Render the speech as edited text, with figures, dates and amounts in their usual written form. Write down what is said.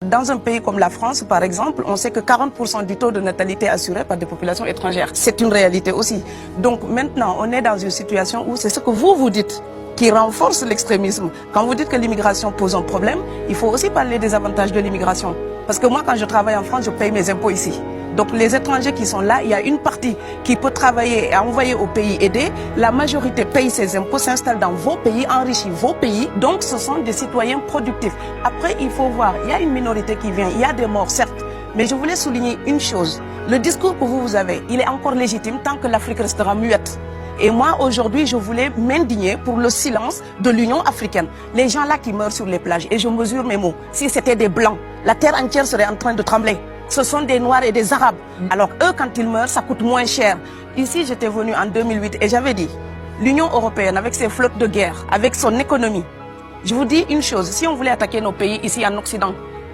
Dans un pays comme la France, par exemple, on sait que 40% du taux de natalité est assuré par des populations étrangères. C'est une réalité aussi. Donc maintenant, on est dans une situation où c'est ce que vous dites qui renforce l'extrémisme. Quand vous dites que l'immigration pose un problème, il faut aussi parler des avantages de l'immigration. Parce que moi, quand je travaille en France, je paye mes impôts ici. Donc les étrangers qui sont là, il y a une partie qui peut travailler et envoyer au pays aider. La majorité paye ses impôts, s'installe dans vos pays, enrichit vos pays. Donc ce sont des citoyens productifs. Après, il faut voir, il y a une minorité qui vient, il y a des morts, certes. Mais je voulais souligner une chose. Le discours que vous avez, il est encore légitime tant que l'Afrique restera muette. Et moi, aujourd'hui, je voulais m'indigner pour le silence de l'Union africaine. Les gens là qui meurent sur les plages, et je mesure mes mots, si c'était des Blancs, la terre entière serait en train de trembler. Ce sont des Noirs et des Arabes. Alors eux, quand ils meurent, ça coûte moins cher. Ici, j'étais venu en 2008 et j'avais dit, l'Union européenne, avec ses flottes de guerre, avec son économie, je vous dis une chose, si on voulait attaquer nos pays ici en Occident,